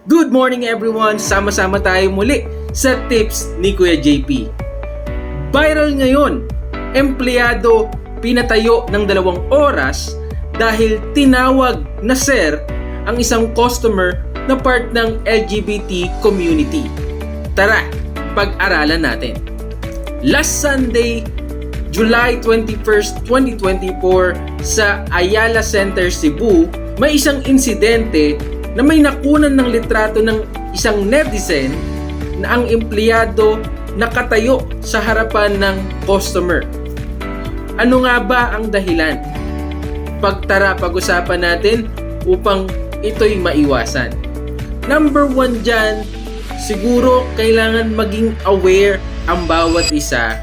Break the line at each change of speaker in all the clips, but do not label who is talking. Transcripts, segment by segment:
Good morning everyone! Sama-sama tayo muli sa tips ni Kuya JP. Viral ngayon, empleyado pinatayo ng 2 oras dahil tinawag na sir ang isang customer na part ng LGBT community. Tara, pag-aralan natin. Last Sunday, July 21st, 2024 sa Ayala Center, Cebu, may isang insidente na may nakunan ng litrato ng isang netizen na ang empleyado nakatayo sa harapan ng customer. Ano nga ba ang dahilan? Pag-usapan natin upang ito'y maiwasan. Number 1 dyan, siguro kailangan maging aware ang bawat isa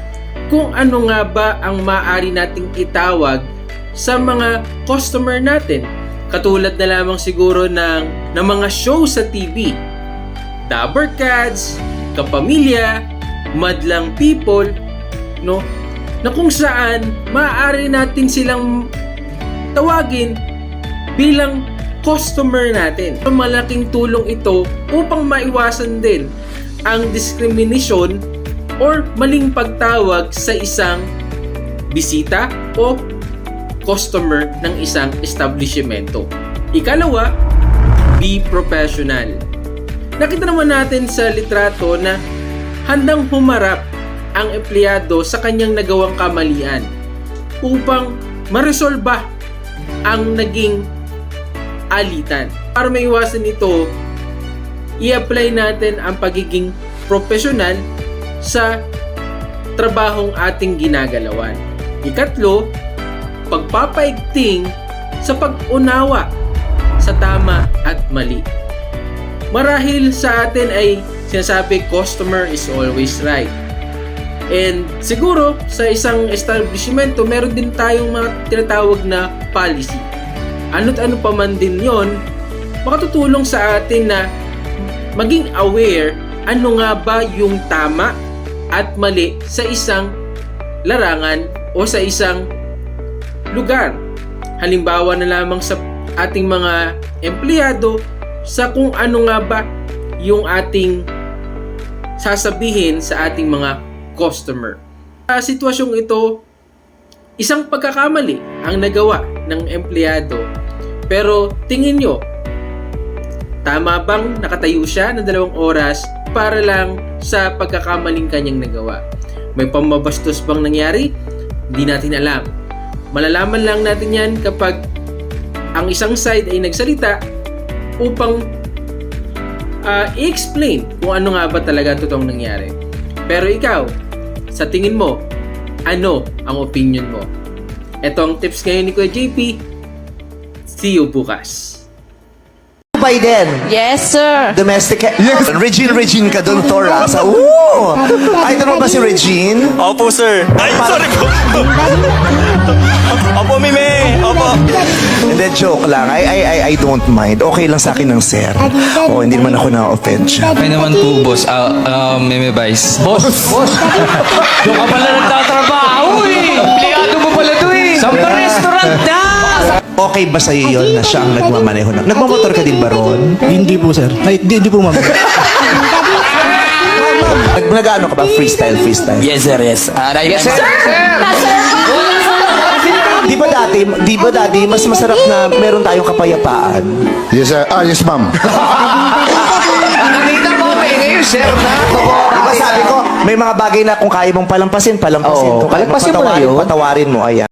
kung ano nga ba ang maaari nating itawag sa mga customer natin. Katulad na lamang siguro ng mga show sa TV. Dabber Cats, Kapamilya, Madlang People, no? Na kung saan maaari natin silang tawagin bilang customer natin. Malaking tulong ito upang maiwasan din ang discrimination or maling pagtawag sa isang bisita o customer ng isang establishmento. Ikalawa, be professional. Nakita naman natin sa litrato na handang humarap ang empleyado sa kanyang nagawang kamalian upang maresolba ang naging alitan. Para maiwasan ito, i-apply natin ang pagiging professional sa trabahong ating ginagalawan. Ikatlo, pagpapaigting sa pag-unawa sa tama at mali. Marahil sa atin ay sinasabi customer is always right. And siguro sa isang establishmento meron din tayong mga tinatawag na policy. Ano't ano pa man din yon, makatutulong sa atin na maging aware ano nga ba yung tama at mali sa isang larangan o sa isang lugar. Halimbawa na lamang sa ating mga empleyado sa kung ano nga ba yung ating sasabihin sa ating mga customer. Sa sitwasyong ito, isang pagkakamali ang nagawa ng empleyado. Pero tingin nyo, tama bang nakatayo siya ng 2 oras para lang sa pagkakamaling kanyang nagawa? May pamabastos bang nangyari? Hindi natin alam. Malalaman lang natin yan kapag ang isang side ay nagsalita upang i-explain kung ano nga ba talaga totoong nangyari. Pero ikaw, sa tingin mo, ano ang opinion mo? Ito ang tips ngayon ni Kuya JP. See you bukas.
Biden.
Yes, sir.
Domestic... Yes. Regine ka dun, Tora. Sa... Ooh! Ay, ito ba si Regine?
Opo, sir. Ay, sorry po. Opo, Mime. Opo.
Hindi, joke lang. I don't mind. Okay lang sa akin ng sir. Oh, hindi naman ako na-offend siya.
May naman po, boss. Meme Vice. Boss! Doon ka pala nagtatrabaho eh! Empleyado mo pala to eh! Sa restaurant na!
Okay ba sa'yo yun na siya ang nagmamaneho na? Nagmamotor ka din ba, Ron?
Hindi po, sir. Ay, hindi po, ma'am.
Nag-ano ka ba? Freestyle?
Yes, sir. Yes. Yes, sir.
Di ba dati, mas masarap na meron tayong kapayapaan?
Yes, sir. Yes, ma'am.
Nakita mo, ngayon, sir na.
Di ba sabi ko, may mga bagay na kung kaya mong palampasin.
Oo,
Kung kaya mong
palampasin mo na yun.
patawarin mo, ayan.